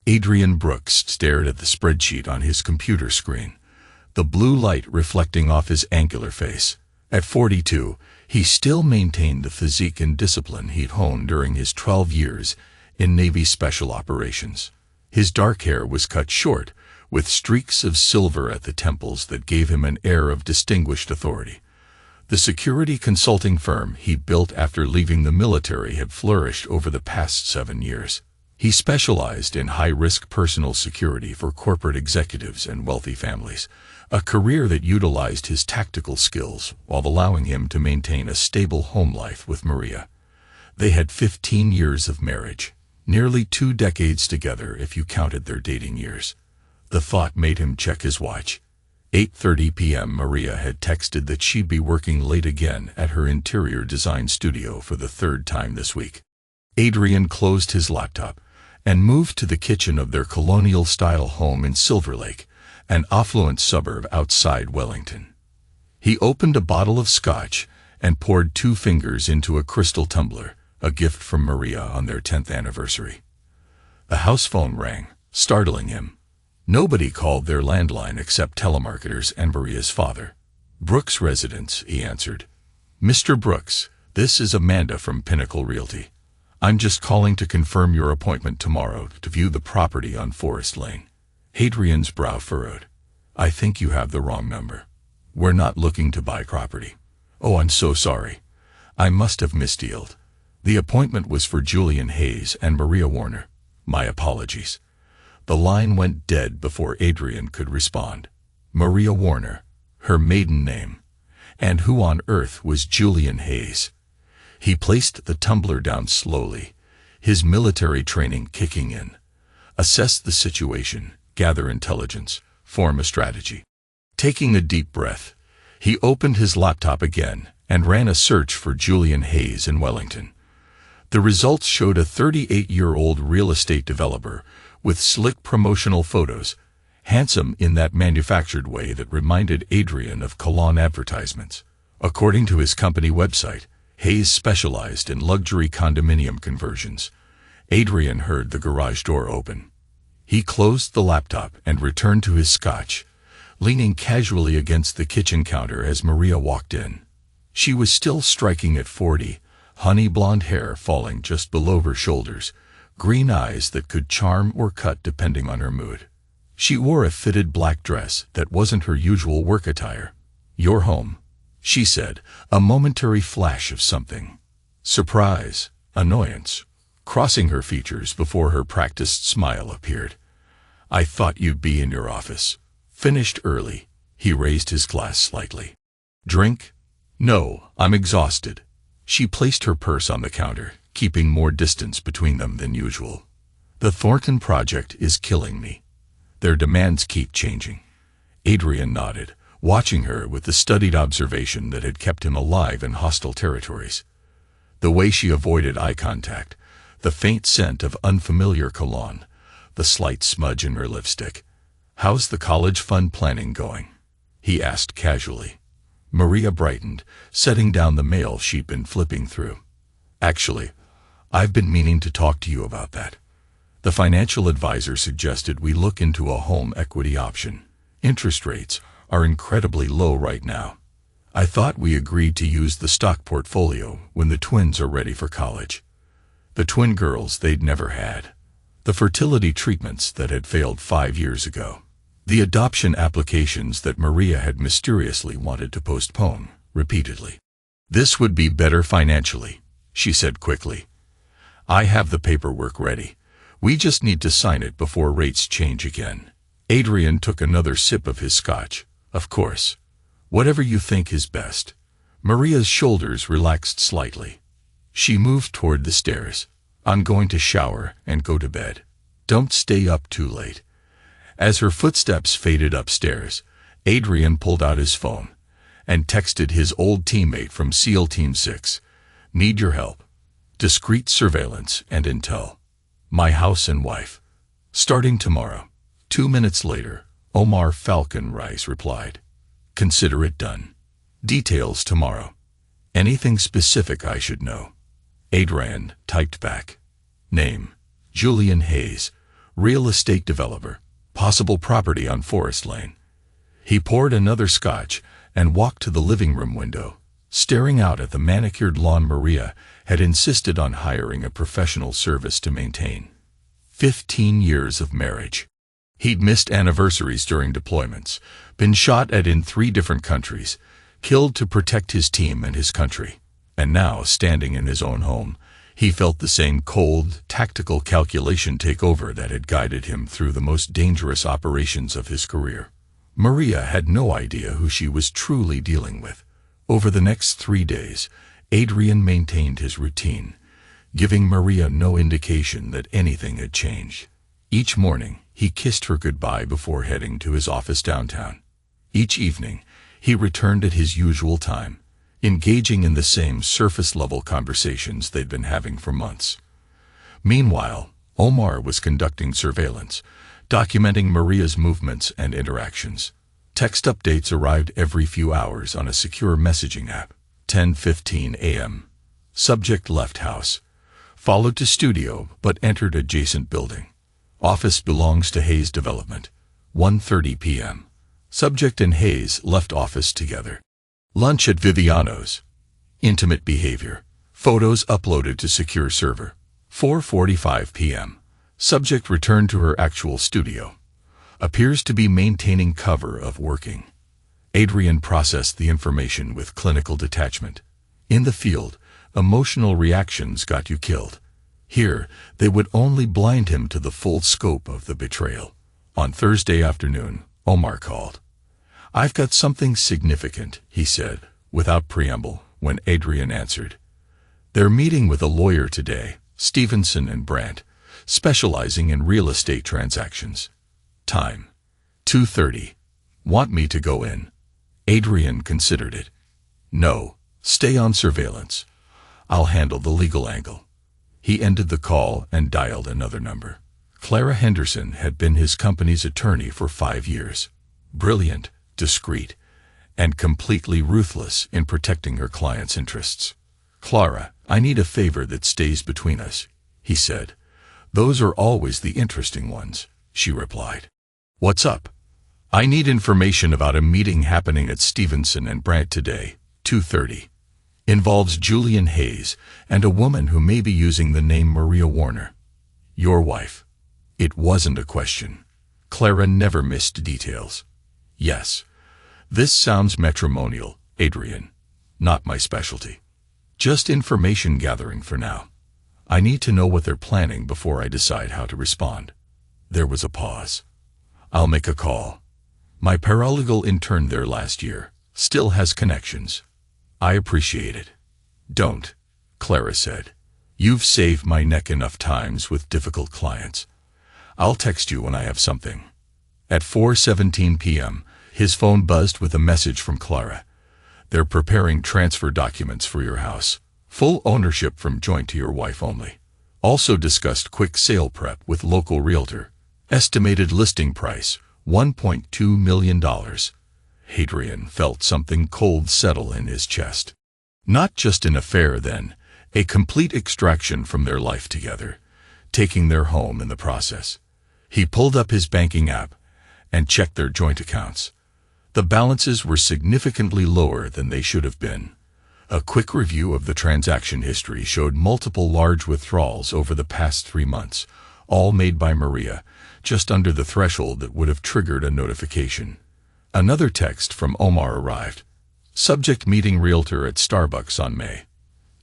Adrian Brooks stared at the spreadsheet on his computer screen, the blue light reflecting off his angular face. At 42, he still maintained the physique and discipline he'd honed during his 12 years in Navy Special Operations. His dark hair was cut short, with streaks of silver at the temples that gave him an air of distinguished authority. The security consulting firm he built after leaving the military had flourished over the past 7 years. He specialized in high-risk personal security for corporate executives and wealthy families, a career that utilized his tactical skills while allowing him to maintain a stable home life with Maria. They had 15 years of marriage, nearly 2 decades together if you counted their dating years. The thought made him check his watch. 8:30 p.m. Maria had texted that she'd be working late again at her interior design studio for the 3rd time this week. Adrian closed his laptop and moved to the kitchen of their colonial-style home in Silver Lake, an affluent suburb outside Wellington. He opened a bottle of scotch and poured 2 fingers into a crystal tumbler, a gift from Maria on their 10th anniversary. The house phone rang, startling him. Nobody called their landline except telemarketers and Maria's father. "Brooks residence," he answered. "Mr. Brooks, this is Amanda from Pinnacle Realty. I'm just calling to confirm your appointment tomorrow to view the property on Forest Lane." Adrian's brow furrowed. "I think you have the wrong number. We're not looking to buy property." "Oh, I'm so sorry. I must have misdealed. The appointment was for Julian Hayes and Maria Warner. My apologies." The line went dead before Adrian could respond. Maria Warner, her maiden name. And who on earth was Julian Hayes? He placed the tumbler down slowly, his military training kicking in. Assess the situation, gather intelligence, form a strategy. Taking a deep breath, he opened his laptop again and ran a search for Julian Hayes in Wellington. The results showed a 38-year-old real estate developer with slick promotional photos, handsome in that manufactured way that reminded Adrian of cologne advertisements. According to his company website, Hayes specialized in luxury condominium conversions. Adrian heard the garage door open. He closed the laptop and returned to his scotch, leaning casually against the kitchen counter as Maria walked in. She was still striking at 40, honey blonde hair falling just below her shoulders, green eyes that could charm or cut depending on her mood. She wore a fitted black dress that wasn't her usual work attire. "You're home," she said, a momentary flash of something. Surprise, annoyance, crossing her features before her practiced smile appeared. "I thought you'd be in your office. Finished early." He raised his glass slightly. "Drink?" "No, I'm exhausted." She placed her purse on the counter, keeping more distance between them than usual. "The Thornton project is killing me. Their demands keep changing." Adrian nodded, watching her with the studied observation that had kept him alive in hostile territories. The way she avoided eye contact, the faint scent of unfamiliar cologne, the slight smudge in her lipstick. "How's the college fund planning going?" he asked casually. Maria brightened, setting down the mail she'd been flipping through. "Actually, I've been meaning to talk to you about that. The financial advisor suggested we look into a home equity option. Interest rates are incredibly low right now. I thought we agreed to use the stock portfolio when the twins are ready for college. The twin girls they'd never had. The fertility treatments that had failed 5 years ago. The adoption applications that Maria had mysteriously wanted to postpone, repeatedly. This would be better financially," she said quickly. "I have the paperwork ready. We just need to sign it before rates change again." Adrian took another sip of his scotch. "Of course. Whatever you think is best." Maria's shoulders relaxed slightly. She moved toward the stairs. "I'm going to shower and go to bed. Don't stay up too late." As her footsteps faded upstairs, Adrian pulled out his phone and texted his old teammate from SEAL Team 6. "Need your help. Discreet surveillance and intel. My house and wife. Starting tomorrow." 2 minutes later, Omar Falcon Rice replied, "Consider it done. Details tomorrow. Anything specific I should know?" Adrian typed back. "Name, Julian Hayes. real estate developer, possible property on Forest Lane. He poured another scotch and walked to the living room window, staring out at the manicured lawn Maria had insisted on hiring a professional service to maintain. 15 years of marriage. He'd missed anniversaries during deployments, been shot at in 3 different countries, killed to protect his team and his country. And now, standing in his own home, he felt the same cold, tactical calculation take over that had guided him through the most dangerous operations of his career. Maria had no idea who she was truly dealing with. Over the next 3 days, Adrian maintained his routine, giving Maria no indication that anything had changed. Each morning, he kissed her goodbye before heading to his office downtown. Each evening, he returned at his usual time, engaging in the same surface-level conversations they'd been having for months. Meanwhile, Omar was conducting surveillance, documenting Maria's movements and interactions. Text updates arrived every few hours on a secure messaging app. 10:15 a.m. Subject left house. Followed to studio but entered adjacent building. Office belongs to Hayes Development. 1:30 p.m. Subject and Hayes left office together. Lunch at Viviano's. Intimate behavior. Photos uploaded to secure server. 4:45 p.m. Subject returned to her actual studio. Appears to be maintaining cover of working. Adrian processed the information with clinical detachment. In the field, emotional reactions got you killed. Here, they would only blind him to the full scope of the betrayal. On Thursday afternoon, Omar called. "I've got something significant," he said, without preamble, when Adrian answered. "They're meeting with a lawyer today, Stevenson and Brandt, specializing in real estate transactions. Time: 2:30. Want me to go in?" Adrian considered it. "No, stay on surveillance. I'll handle the legal angle." He ended the call and dialed another number. Clara Henderson had been his company's attorney for 5 years. Brilliant, discreet, and completely ruthless in protecting her client's interests. "Clara, I need a favor that stays between us," he said. "Those are always the interesting ones," she replied. "What's up?" "I need information about a meeting happening at Stevenson and Brandt today, 2:30. Involves Julian Hayes and a woman who may be using the name Maria Warner. Your wife." It wasn't a question. Clara never missed details. "Yes. This sounds matrimonial, Adrian. Not my specialty. Just information gathering for now. I need to know what they're planning before I decide how to respond." There was a pause. "I'll make a call. My paralegal interned there last year. Still has connections." "I appreciate it." "Don't," Clara said. "You've saved my neck enough times with difficult clients. I'll text you when I have something." At 4:17 p.m., his phone buzzed with a message from Clara. "They're preparing transfer documents for your house. Full ownership from joint to your wife only. Also discussed quick sale prep with local realtor. Estimated listing price, $1.2 million. Adrian felt something cold settle in his chest. Not just an affair then, a complete extraction from their life together, taking their home in the process. He pulled up his banking app and checked their joint accounts. The balances were significantly lower than they should have been. A quick review of the transaction history showed multiple large withdrawals over the past 3 months, all made by Maria, just under the threshold that would have triggered a notification. Another text from Omar arrived. Subject meeting realtor at Starbucks on May.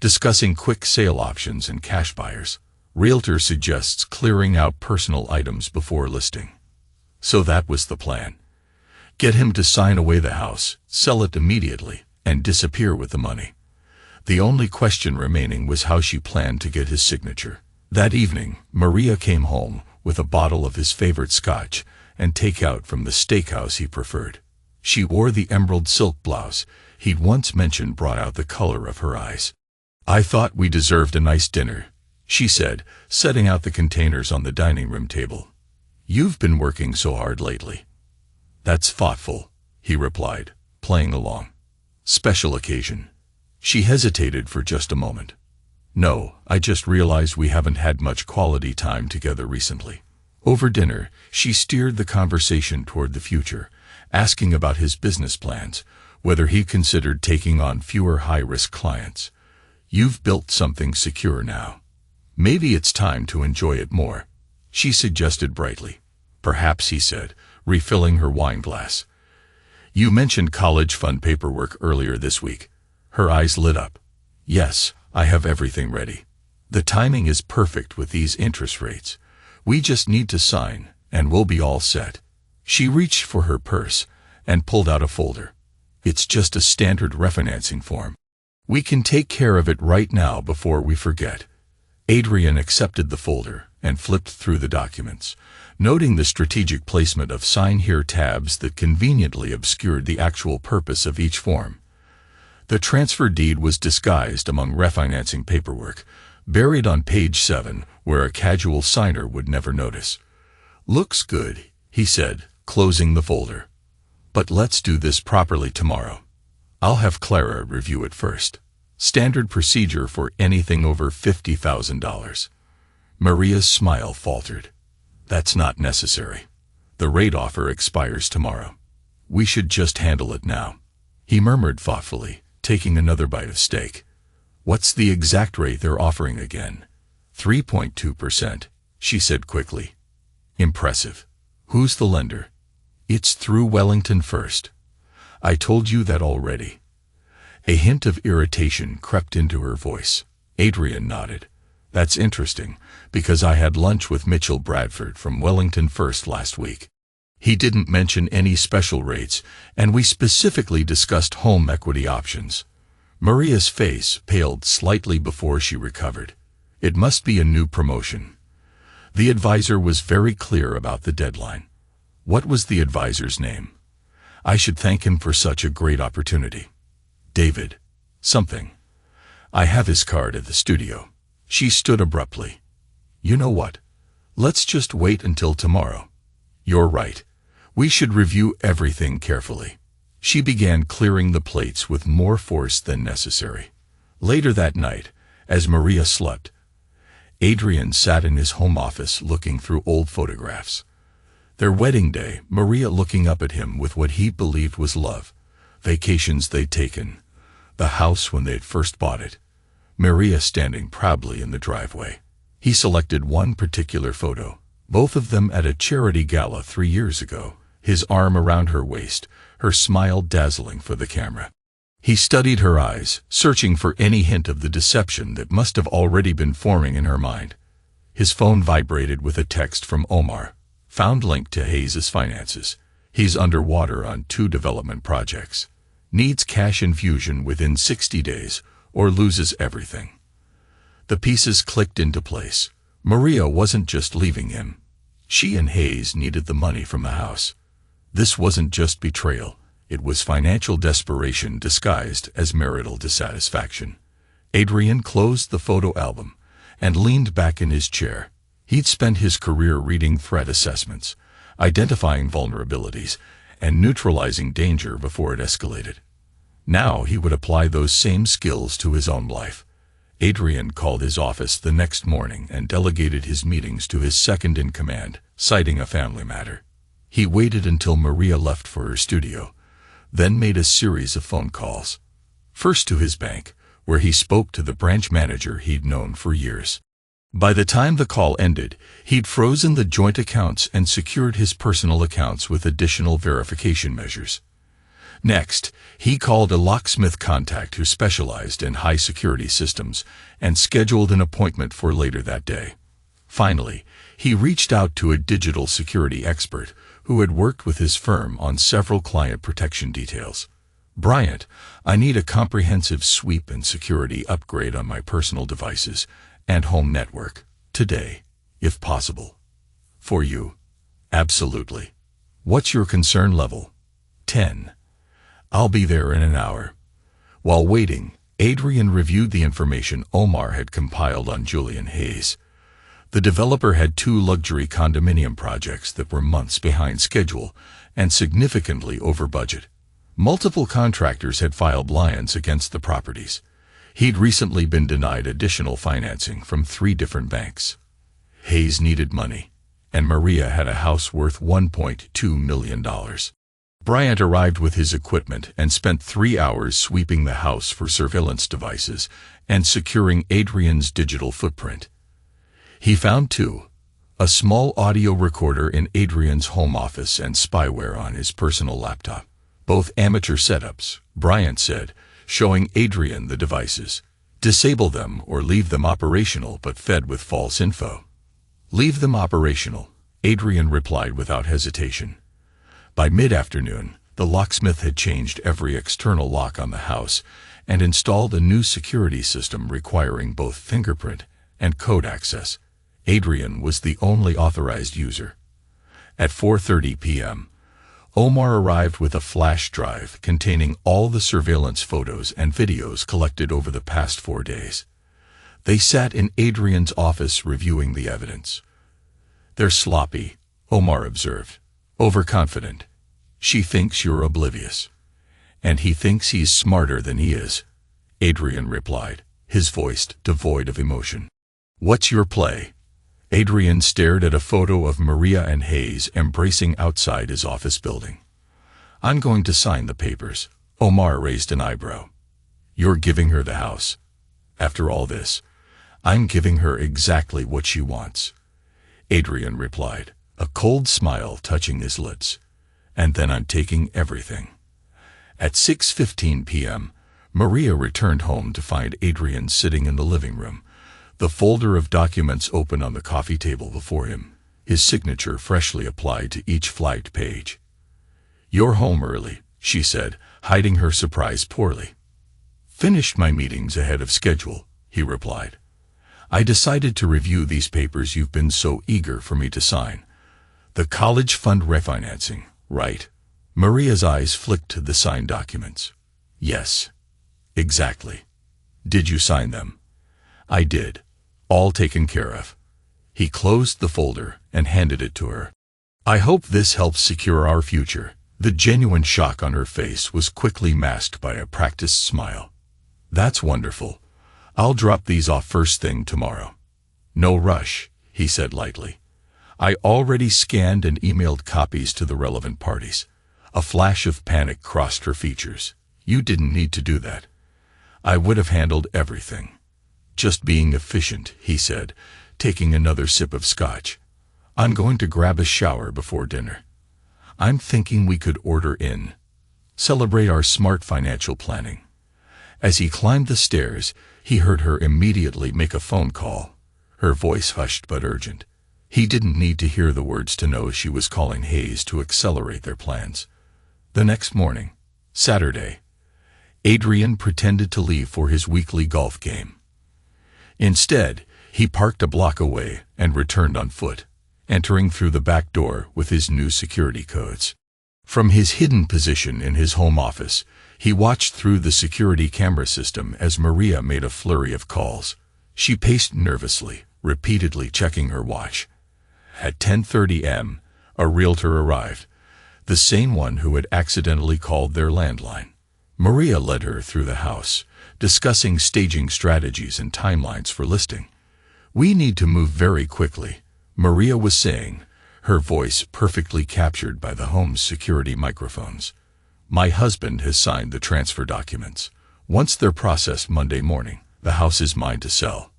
Discussing quick sale options and cash buyers. Realtor suggests clearing out personal items before listing. So that was the plan. Get him to sign away the house, sell it immediately, and disappear with the money. The only question remaining was how she planned to get his signature. That evening, Maria came home with a bottle of his favorite scotch and takeout from the steakhouse he preferred. She wore the emerald silk blouse he'd once mentioned brought out the color of her eyes. "I thought we deserved a nice dinner," she said, setting out the containers on the dining room table. "You've been working so hard lately." "That's thoughtful," he replied, playing along. "Special occasion." She hesitated for just a moment. "No, I just realized we haven't had much quality time together recently." Over dinner, she steered the conversation toward the future, asking about his business plans, whether he considered taking on fewer high-risk clients. "You've built something secure now. Maybe it's time to enjoy it more," she suggested brightly. "Perhaps," he said, refilling her wine glass. "You mentioned college fund paperwork earlier this week." Her eyes lit up. "Yes, I have everything ready. The timing is perfect with these interest rates. We just need to sign, and we'll be all set." She reached for her purse and pulled out a folder. "It's just a standard refinancing form. We can take care of it right now before we forget." Adrian accepted the folder and flipped through the documents, noting the strategic placement of sign here tabs that conveniently obscured the actual purpose of each form. The transfer deed was disguised among refinancing paperwork, buried on page 7, where a casual signer would never notice. "Looks good," he said, closing the folder. "But let's do this properly tomorrow. I'll have Clara review it first. Standard procedure for anything over $50,000. Maria's smile faltered. "That's not necessary. The rate offer expires tomorrow. We should just handle it now," he murmured thoughtfully, taking another bite of steak. "What's the exact rate they're offering again?" 3.2%, she said quickly. "Impressive. Who's the lender?" "It's through Wellington First." "I told you that already." A hint of irritation crept into her voice. Adrian nodded. "That's interesting, because I had lunch with Mitchell Bradford from Wellington First last week. He didn't mention any special rates, and we specifically discussed home equity options." Maria's face paled slightly before she recovered. It must be a new promotion. The advisor was very clear about the deadline. What was the advisor's name? I should thank him for such a great opportunity. David. Something. I have his card at the studio. She stood abruptly. "You know what? Let's just wait until tomorrow." "You're right. We should review everything carefully." She began clearing the plates with more force than necessary. Later that night, as Maria slept, Adrian sat in his home office looking through old photographs. Their wedding day, Maria looking up at him with what he believed was love, vacations they'd taken, the house when they'd first bought it, Maria standing proudly in the driveway. He selected one particular photo, both of them at a charity gala 3 years ago, his arm around her waist, her smile dazzling for the camera. He studied her eyes, searching for any hint of the deception that must have already been forming in her mind. His phone vibrated with a text from Omar. Found link to Hayes' finances. He's underwater on 2 development projects. Needs cash infusion within 60 days or loses everything. The pieces clicked into place. Maria wasn't just leaving him. She and Hayes needed the money from the house. This wasn't just betrayal. It was financial desperation disguised as marital dissatisfaction. Adrian closed the photo album and leaned back in his chair. He'd spent his career reading threat assessments, identifying vulnerabilities, and neutralizing danger before it escalated. Now he would apply those same skills to his own life. Adrian called his office the next morning and delegated his meetings to his second-in-command, citing a family matter. He waited until Maria left for her studio, then made a series of phone calls. First to his bank, where he spoke to the branch manager he'd known for years. By the time the call ended, he'd frozen the joint accounts and secured his personal accounts with additional verification measures. Next, he called a locksmith contact who specialized in high-security systems and scheduled an appointment for later that day. Finally, he reached out to a digital security expert who had worked with his firm on several client protection details. "Bryant, I need a comprehensive sweep and security upgrade on my personal devices and home network, today, if possible." "For you?" "Absolutely." "What's your concern level?" 10. "I'll be there in an hour." While waiting, Adrian reviewed the information Omar had compiled on Julian Hayes. The developer had 2 luxury condominium projects that were months behind schedule and significantly over budget. Multiple contractors had filed liens against the properties. He'd recently been denied additional financing from 3 different banks. Hayes needed money, and Maria had a house worth $1.2 million. Bryant arrived with his equipment and spent 3 hours sweeping the house for surveillance devices and securing Adrian's digital footprint. He found two: a small audio recorder in Adrian's home office and spyware on his personal laptop. Both amateur setups, Bryant said, showing Adrian the devices. Disable them or leave them operational but fed with false info. Leave them operational, Adrian replied without hesitation. By mid-afternoon, the locksmith had changed every external lock on the house and installed a new security system requiring both fingerprint and code access. Adrian was the only authorized user. At 4:30 p.m., Omar arrived with a flash drive containing all the surveillance photos and videos collected over the past 4 days. They sat in Adrian's office reviewing the evidence. "They're sloppy," Omar observed. "Overconfident. She thinks you're oblivious. And he thinks he's smarter than he is," Adrian replied, his voice devoid of emotion. "What's your play?" Adrian stared at a photo of Maria and Hayes embracing outside his office building. "I'm going to sign the papers." Omar raised an eyebrow. "You're giving her the house. After all this, I'm giving her exactly what she wants," Adrian replied, a cold smile touching his lips. "And then I'm taking everything." At 6:15 p.m., Maria returned home to find Adrian sitting in the living room, the folder of documents open on the coffee table before him, his signature freshly applied to each flagged page. "You're home early," she said, hiding her surprise poorly. "Finished my meetings ahead of schedule," he replied. "I decided to review these papers you've been so eager for me to sign. The college fund refinancing, right?" Maria's eyes flicked to the signed documents. "Yes. Exactly. Did you sign them?" "I did. All taken care of." He closed the folder and handed it to her. "I hope this helps secure our future." The genuine shock on her face was quickly masked by a practiced smile. "That's wonderful. I'll drop these off first thing tomorrow." "No rush," he said lightly. "I already scanned and emailed copies to the relevant parties." A flash of panic crossed her features. "You didn't need to do that. I would have handled everything." "Just being efficient," he said, taking another sip of scotch. "I'm going to grab a shower before dinner. I'm thinking we could order in. Celebrate our smart financial planning." As he climbed the stairs, he heard her immediately make a phone call, her voice hushed but urgent. He didn't need to hear the words to know she was calling Hayes to accelerate their plans. The next morning, Saturday, Adrian pretended to leave for his weekly golf game. Instead, he parked a block away and returned on foot, entering through the back door with his new security codes. From his hidden position in his home office, he watched through the security camera system as Maria made a flurry of calls. She paced nervously, repeatedly checking her watch. At 10:30 am, a realtor arrived, the same one who had accidentally called their landline. Maria led her through the house, discussing staging strategies and timelines for listing. "We need to move very quickly," Maria was saying, her voice perfectly captured by the home's security microphones. "My husband has signed the transfer documents. Once they're processed Monday morning, the house is mine to sell."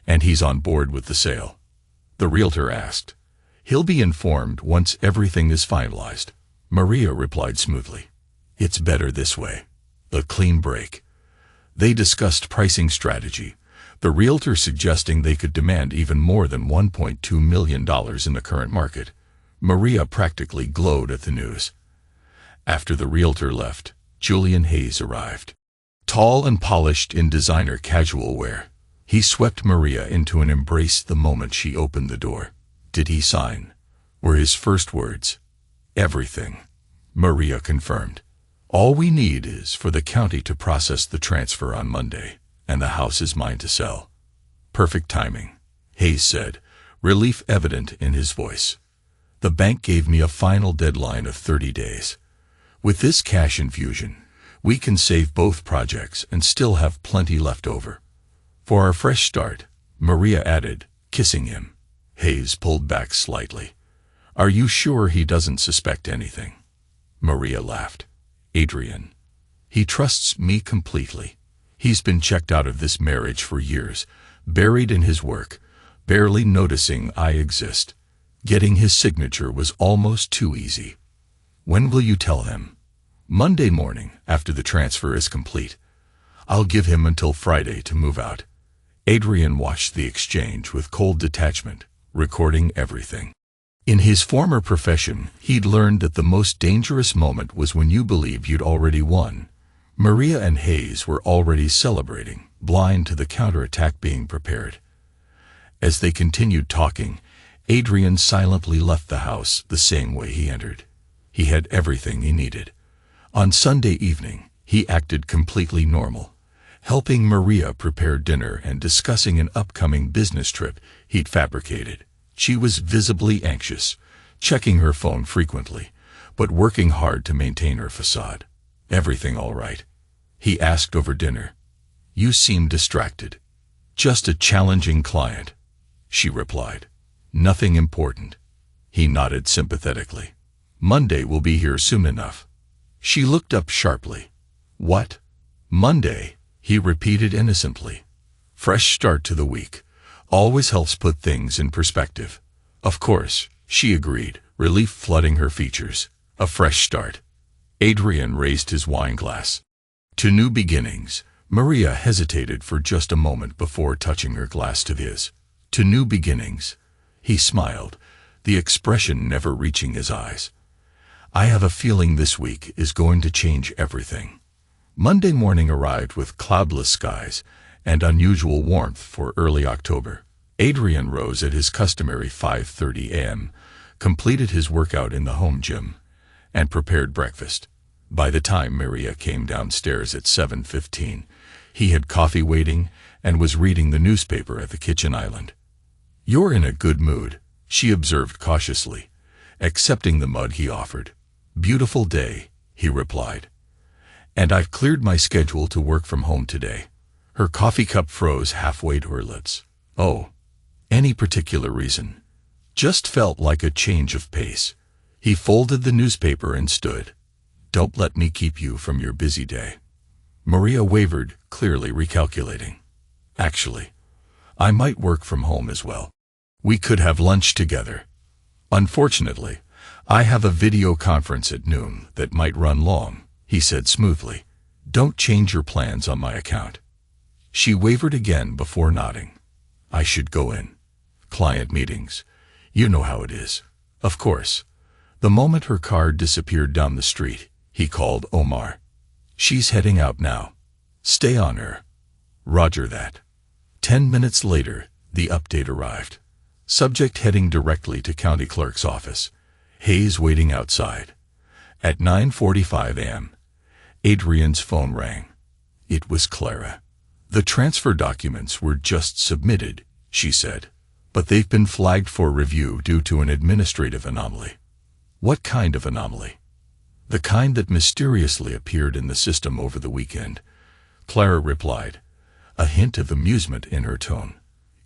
"And he's on board with the sale?" the realtor asked. "He'll be informed once everything is finalized," Maria replied smoothly. "It's better this way. A clean break." They discussed pricing strategy, the realtor suggesting they could demand even more than $1.2 million in the current market. Maria practically glowed at the news. After the realtor left, Julian Hayes arrived. Tall and polished in designer casual wear, he swept Maria into an embrace the moment she opened the door. "Did he sign?" were his first words. "Everything," Maria confirmed. "All we need is for the county to process the transfer on Monday, and the house is mine to sell." "Perfect timing," Hayes said, relief evident in his voice. "The bank gave me a final deadline of 30 days. With this cash infusion, we can save both projects and still have plenty left over. For our fresh start," Maria added, kissing him. Hayes pulled back slightly. Are you sure he doesn't suspect anything? Maria laughed. Adrian. He trusts me completely. He's been checked out of this marriage for years, buried in his work, barely noticing I exist. Getting his signature was almost too easy. When will you tell him? Monday morning, after the transfer is complete. I'll give him until Friday to move out. Adrian watched the exchange with cold detachment, recording everything. In his former profession, he'd learned that the most dangerous moment was when you believed you'd already won. Maria and Hayes were already celebrating, blind to the counterattack being prepared. As they continued talking, Adrian silently left the house the same way he entered. He had everything he needed. On Sunday evening, he acted completely normal, helping Maria prepare dinner and discussing an upcoming business trip he'd fabricated. She was visibly anxious, checking her phone frequently, but working hard to maintain her facade. Everything all right? He asked over dinner. You seem distracted. Just a challenging client, she replied. Nothing important. He nodded sympathetically. Monday will be here soon enough. She looked up sharply. What? Monday, he repeated innocently. Fresh start to the week. Always helps put things in perspective. Of course, she agreed, relief flooding her features. A fresh start. Adrian raised his wine glass. To new beginnings. Maria hesitated for just a moment before touching her glass to his. To new beginnings. He smiled, the expression never reaching his eyes. I have a feeling this week is going to change everything. Monday morning arrived with cloudless skies and unusual warmth for early October. Adrian rose at his customary 5:30 a.m., completed his workout in the home gym, and prepared breakfast. By the time Maria came downstairs at 7:15, he had coffee waiting and was reading the newspaper at the kitchen island. You're in a good mood, she observed cautiously, accepting the mug he offered. Beautiful day, he replied. And I've cleared my schedule to work from home today. Her coffee cup froze halfway to her lips. Oh, any particular reason? Just felt like a change of pace. He folded the newspaper and stood. Don't let me keep you from your busy day. Maria wavered, clearly recalculating. Actually, I might work from home as well. We could have lunch together. Unfortunately, I have a video conference at noon that might run long, he said smoothly. Don't change your plans on my account. She wavered again before nodding. I should go in. Client meetings. You know how it is. Of course. The moment her car disappeared down the street, he called Omar. She's heading out now. Stay on her. Roger that. 10 minutes later, the update arrived. Subject heading directly to county clerk's office. Hayes waiting outside. At 9:45 a.m., Adrian's phone rang. It was Clara. The transfer documents were just submitted, she said, but they've been flagged for review due to an administrative anomaly. What kind of anomaly? The kind that mysteriously appeared in the system over the weekend, Clara replied, a hint of amusement in her tone.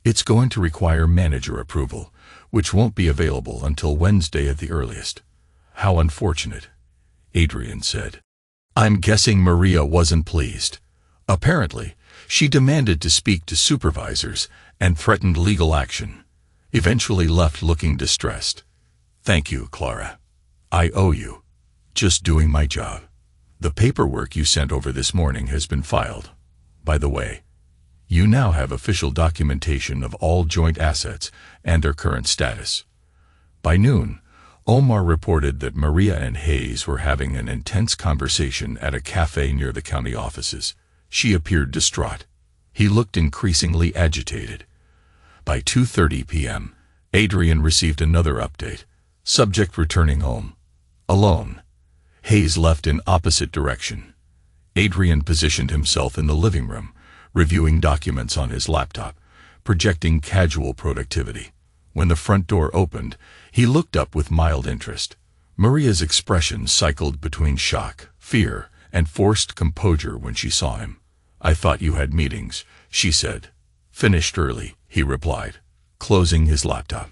It's going to require manager approval, which won't be available until Wednesday at the earliest. How unfortunate, Adrian said. I'm guessing Maria wasn't pleased. Apparently, she demanded to speak to supervisors and threatened legal action, eventually left looking distressed. Thank you, Clara. I owe you. Just doing my job. The paperwork you sent over this morning has been filed. By the way, you now have official documentation of all joint assets and their current status. By noon, Omar reported that Maria and Hayes were having an intense conversation at a cafe near the county offices. She appeared distraught. He looked increasingly agitated. By 2:30 p.m., Adrian received another update. Subject returning home. Alone. Hayes left in opposite direction. Adrian positioned himself in the living room, reviewing documents on his laptop, projecting casual productivity. When the front door opened, he looked up with mild interest. Maria's expression cycled between shock, fear, and forced composure when she saw him. I thought you had meetings, she said. Finished early, he replied, closing his laptop.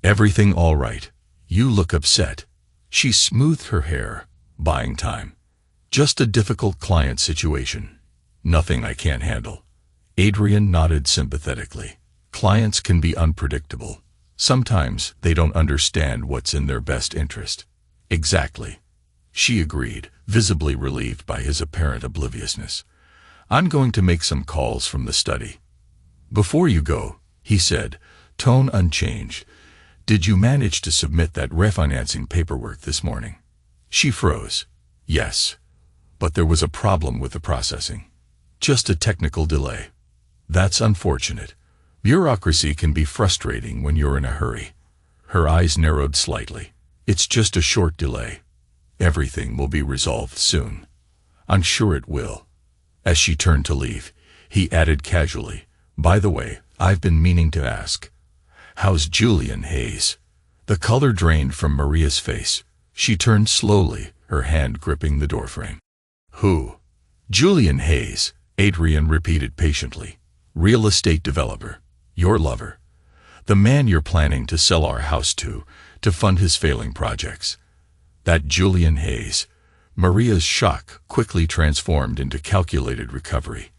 Everything all right? You look upset. She smoothed her hair, buying time. Just a difficult client situation. Nothing I can't handle. Adrian nodded sympathetically. Clients can be unpredictable. Sometimes they don't understand what's in their best interest. Exactly. She agreed, visibly relieved by his apparent obliviousness. I'm going to make some calls from the study. Before you go, he said, tone unchanged, did you manage to submit that refinancing paperwork this morning? She froze. Yes. But there was a problem with the processing. Just a technical delay. That's unfortunate. Bureaucracy can be frustrating when you're in a hurry. Her eyes narrowed slightly. It's just a short delay. Everything will be resolved soon. I'm sure it will. As she turned to leave, he added casually, by the way, I've been meaning to ask. How's Julian Hayes? The color drained from Maria's face. She turned slowly, her hand gripping the doorframe. Who? Julian Hayes, Adrian repeated patiently. Real estate developer. Your lover. The man you're planning to sell our house to fund his failing projects. That Julian Hayes. Maria's shock quickly transformed into calculated recovery.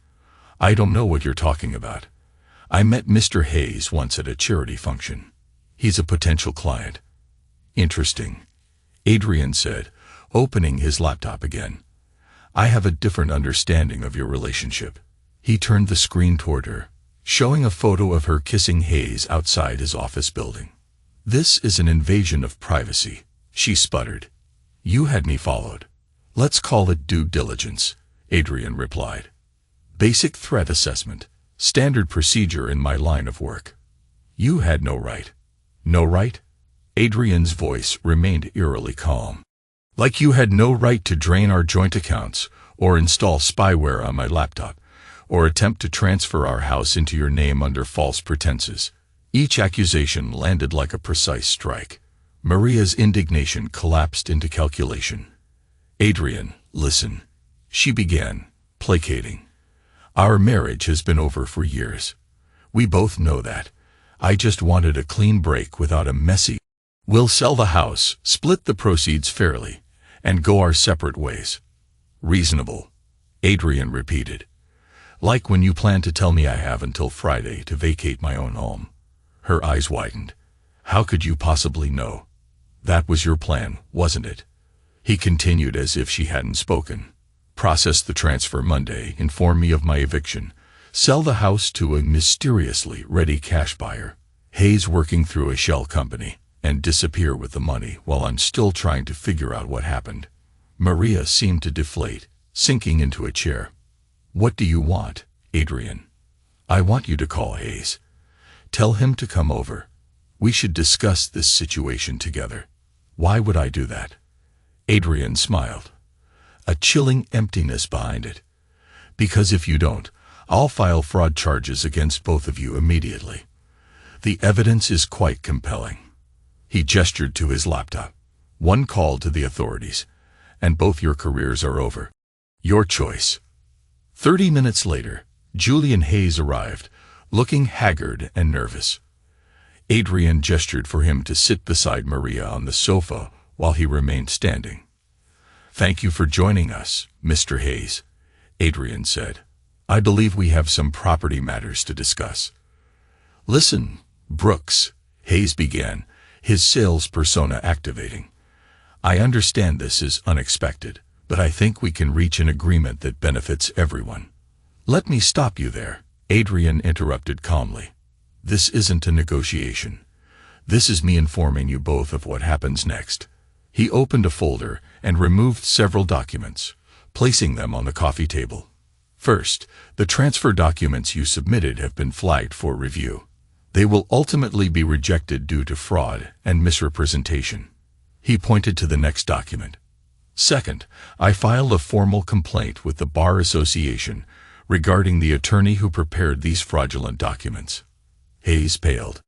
I don't know what you're talking about. I met Mr. Hayes once at a charity function. He's a potential client. Interesting, Adrian said, opening his laptop again. I have a different understanding of your relationship. He turned the screen toward her, showing a photo of her kissing Hayes outside his office building. This is an invasion of privacy, she sputtered. You had me followed. Let's call it due diligence, Adrian replied. Basic threat assessment, standard procedure in my line of work. You had no right. No right? Adrian's voice remained eerily calm. Like you had no right to drain our joint accounts, or install spyware on my laptop, or attempt to transfer our house into your name under false pretenses. Each accusation landed like a precise strike. Maria's indignation collapsed into calculation. Adrian, listen, she began, placating. Our marriage has been over for years. We both know that. I just wanted a clean break without a messy. We'll sell the house, split the proceeds fairly, and go our separate ways. Reasonable, Adrian repeated. Like when you plan to tell me I have until Friday to vacate my own home. Her eyes widened. How could you possibly know? That was your plan, wasn't it? He continued as if she hadn't spoken. Process the transfer Monday, inform me of my eviction. Sell the house to a mysteriously ready cash buyer. Hayes working through a shell company, and disappear with the money while I'm still trying to figure out what happened. Maria seemed to deflate, sinking into a chair. What do you want, Adrian? I want you to call Hayes. Tell him to come over. We should discuss this situation together. Why would I do that? Adrian smiled. A chilling emptiness behind it. Because if you don't, I'll file fraud charges against both of you immediately. The evidence is quite compelling. He gestured to his laptop. One call to the authorities, and both your careers are over. Your choice. 30 minutes later, Julian Hayes arrived, looking haggard and nervous. Adrian gestured for him to sit beside Maria on the sofa while he remained standing. Thank you for joining us, Mr. Hayes, Adrian said. I believe we have some property matters to discuss. Listen, Brooks, Hayes began, his sales persona activating. I understand this is unexpected, but I think we can reach an agreement that benefits everyone. Let me stop you there, Adrian interrupted calmly. This isn't a negotiation. This is me informing you both of what happens next. He opened a folder and removed several documents, placing them on the coffee table. First, the transfer documents you submitted have been flagged for review. They will ultimately be rejected due to fraud and misrepresentation. He pointed to the next document. Second, I filed a formal complaint with the Bar Association regarding the attorney who prepared these fraudulent documents. Hayes paled.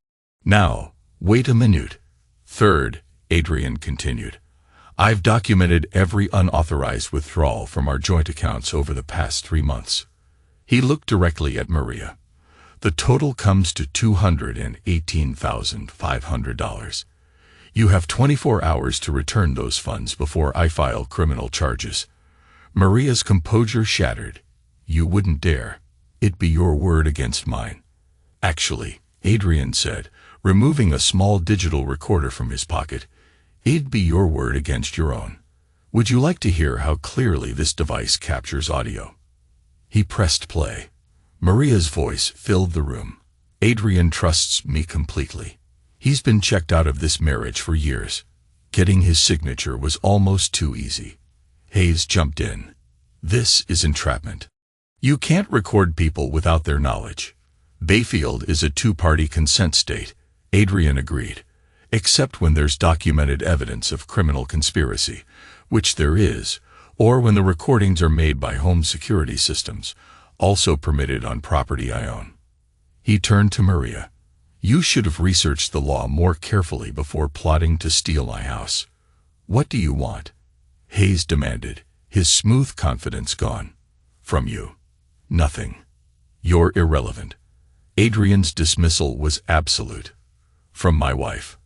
Now, wait a minute. Third, Adrian continued, I've documented every unauthorized withdrawal from our joint accounts over the past 3 months. He looked directly at Maria. The total comes to $218,500. You have 24 hours to return those funds before I file criminal charges. Maria's composure shattered. You wouldn't dare. It'd be your word against mine. Actually, Adrian said, removing a small digital recorder from his pocket, it'd be your word against your own. Would you like to hear how clearly this device captures audio? He pressed play. Maria's voice filled the room. Adrian trusts me completely. He's been checked out of this marriage for years. Getting his signature was almost too easy. Hayes jumped in. This is entrapment. You can't record people without their knowledge. Bayfield is a two-party consent state, Adrian agreed, except when there's documented evidence of criminal conspiracy, which there is, or when the recordings are made by home security systems, also permitted on property I own. He turned to Maria. You should have researched the law more carefully before plotting to steal my house. What do you want? Hayes demanded, his smooth confidence gone. From you. Nothing. You're irrelevant. Adrian's dismissal was absolute. From my wife.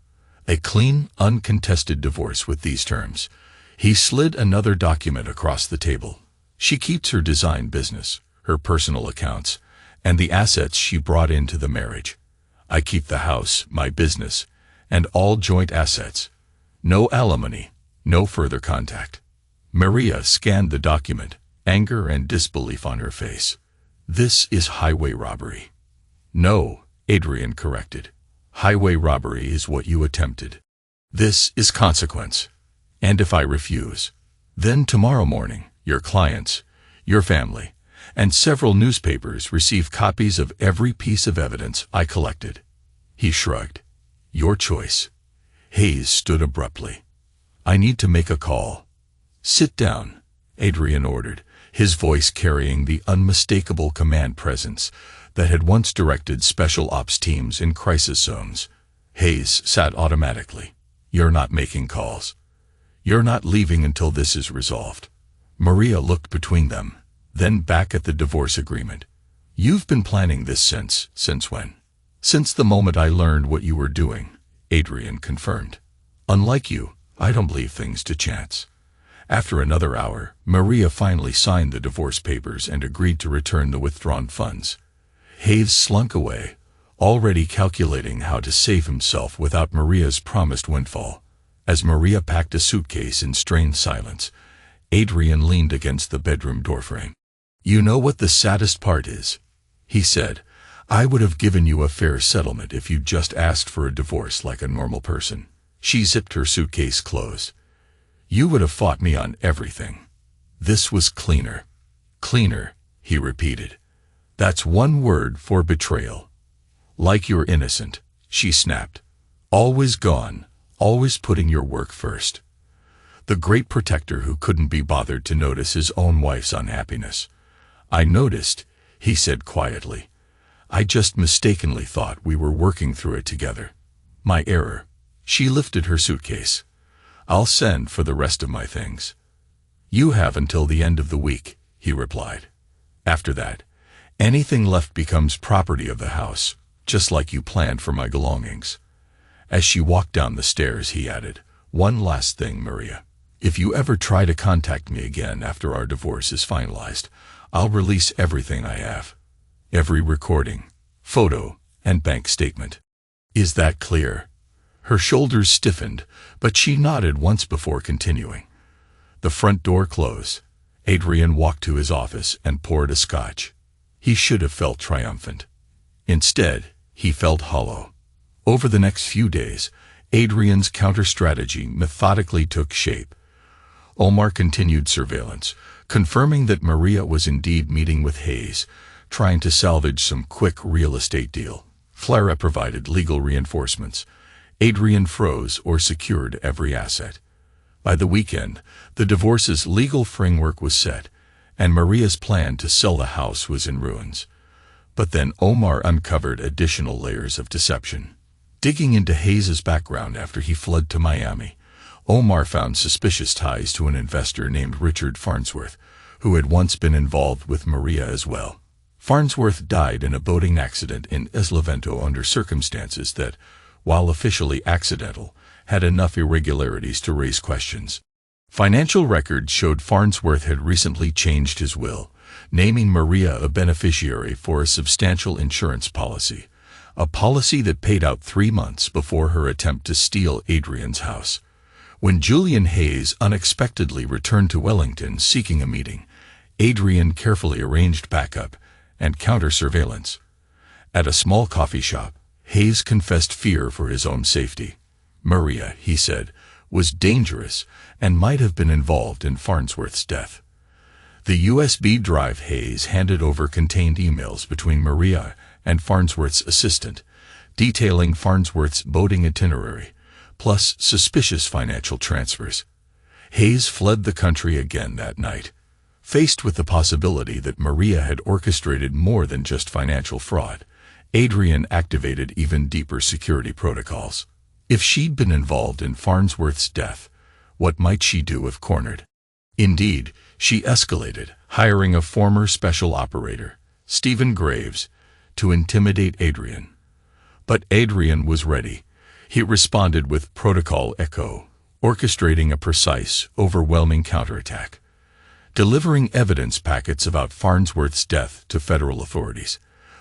A clean, uncontested divorce with these terms. He slid another document across the table. She keeps her design business, her personal accounts, and the assets she brought into the marriage. I keep the house, my business, and all joint assets. No alimony, no further contact. Maria scanned the document, anger and disbelief on her face. This is highway robbery. No, Adrian corrected. Highway robbery is what you attempted. This is consequence. And if I refuse, then tomorrow morning, your clients, your family, and several newspapers receive copies of every piece of evidence I collected. He shrugged. Your choice. Hayes stood abruptly. I need to make a call. Sit down, Adrian ordered, his voice carrying the unmistakable command presence that had once directed special ops teams in crisis zones. Hayes sat automatically. You're not making calls. You're not leaving until this is resolved. Maria looked between them, then back at the divorce agreement. You've been planning this since when? Since the moment I learned what you were doing, Adrian confirmed. Unlike you, I don't leave things to chance. After another hour, Maria finally signed the divorce papers and agreed to return the withdrawn funds. Hayes slunk away, already calculating how to save himself without Maria's promised windfall. As Maria packed a suitcase in strained silence, Adrian leaned against the bedroom doorframe. You know what the saddest part is? He said, I would have given you a fair settlement if you'd just asked for a divorce like a normal person. She zipped her suitcase closed. You would have fought me on everything. This was cleaner. Cleaner, he repeated. That's one word for betrayal. Like you're innocent, she snapped. Always gone, always putting your work first. The great protector who couldn't be bothered to notice his own wife's unhappiness. I noticed, he said quietly. I just mistakenly thought we were working through it together. My error. She lifted her suitcase. I'll send for the rest of my things. You have until the end of the week, he replied. After that, anything left becomes property of the house, just like you planned for my belongings. As she walked down the stairs, he added, one last thing, Maria. If you ever try to contact me again after our divorce is finalized, I'll release everything I have. Every recording, photo, and bank statement. Is that clear? Her shoulders stiffened, but she nodded once before continuing. The front door closed. Adrian walked to his office and poured a scotch. He should have felt triumphant. Instead, he felt hollow. Over the next few days, Adrian's counter-strategy methodically took shape. Omar continued surveillance, confirming that Maria was indeed meeting with Hayes, trying to salvage some quick real estate deal. Clara provided legal reinforcements. Adrian froze or secured every asset. By the weekend, the divorce's legal framework was set, and Maria's plan to sell the house was in ruins. But then Omar uncovered additional layers of deception. Digging into Hayes's background after he fled to Miami, Omar found suspicious ties to an investor named Richard Farnsworth, who had once been involved with Maria as well. Farnsworth died in a boating accident in Eslevento under circumstances that, while officially accidental, had enough irregularities to raise questions. Financial records showed Farnsworth had recently changed his will, naming Maria a beneficiary for a substantial insurance policy, a policy that paid out 3 months before her attempt to steal Adrian's house. When Julian Hayes unexpectedly returned to Wellington seeking a meeting, Adrian carefully arranged backup and counter-surveillance. At a small coffee shop, Hayes confessed fear for his own safety. Maria, he said, was dangerous and might have been involved in Farnsworth's death. The USB drive Hayes handed over contained emails between Maria and Farnsworth's assistant, detailing Farnsworth's boating itinerary, plus suspicious financial transfers. Hayes fled the country again that night, faced with the possibility that Maria had orchestrated more than just financial fraud. Adrian activated even deeper security protocols. If she'd been involved in Farnsworth's death, what might she do if cornered? Indeed, she escalated, hiring a former special operator, Stephen Graves, to intimidate Adrian. But Adrian was ready. He responded with Protocol Echo, orchestrating a precise, overwhelming counterattack, delivering evidence packets about Farnsworth's death to federal authorities,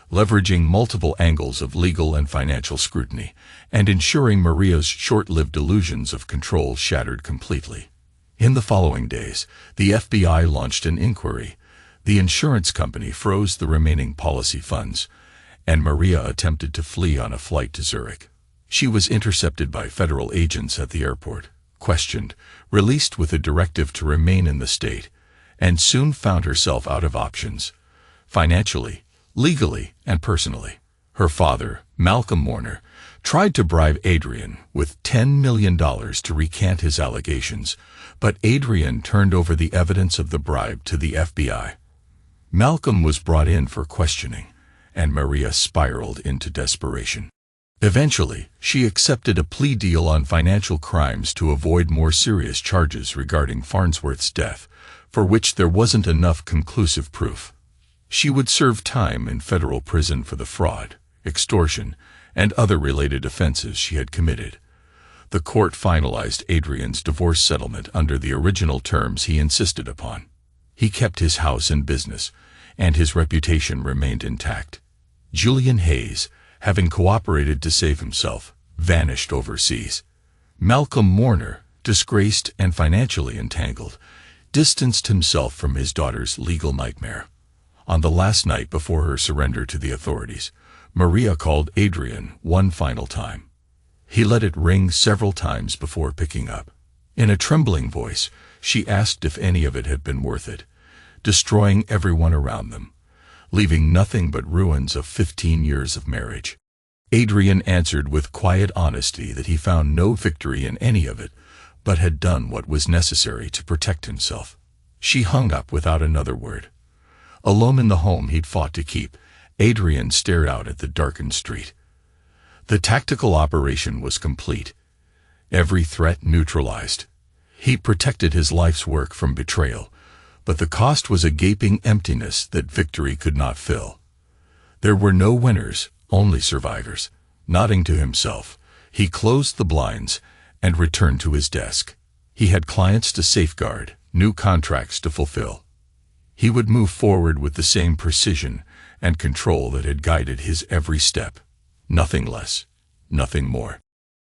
leveraging multiple angles of legal and financial scrutiny, and ensuring Maria's short-lived illusions of control shattered completely. In the following days, the FBI launched an inquiry, the insurance company froze the remaining policy funds, and Maria attempted to flee on a flight to Zurich. She was intercepted by federal agents at the airport, questioned, released with a directive to remain in the state, and soon found herself out of options, financially, legally, and personally. Her father, Malcolm Warner, tried to bribe Adrian with $10 million to recant his allegations, but Adrian turned over the evidence of the bribe to the FBI. Malcolm was brought in for questioning, and Maria spiraled into desperation. Eventually, she accepted a plea deal on financial crimes to avoid more serious charges regarding Farnsworth's death, for which there wasn't enough conclusive proof. She would serve time in federal prison for the fraud, extortion, and other related offenses she had committed. The court finalized Adrian's divorce settlement under the original terms he insisted upon. He kept his house and business, and his reputation remained intact. Julian Hayes, having cooperated to save himself, vanished overseas. Malcolm Warner, disgraced and financially entangled, distanced himself from his daughter's legal nightmare. On the last night before her surrender to the authorities, Maria called Adrian one final time. He let it ring several times before picking up. In a trembling voice, she asked if any of it had been worth it, destroying everyone around them, leaving nothing but ruins of 15 years of marriage. Adrian answered with quiet honesty that he found no victory in any of it, but had done what was necessary to protect himself. She hung up without another word. Alone in the home he'd fought to keep, Adrian stared out at the darkened street. The tactical operation was complete, every threat neutralized. He protected his life's work from betrayal, but the cost was a gaping emptiness that victory could not fill. There were no winners, only survivors. Nodding to himself, he closed the blinds and returned to his desk. He had clients to safeguard, new contracts to fulfill. He would move forward with the same precision and control that had guided his every step. Nothing less, nothing more.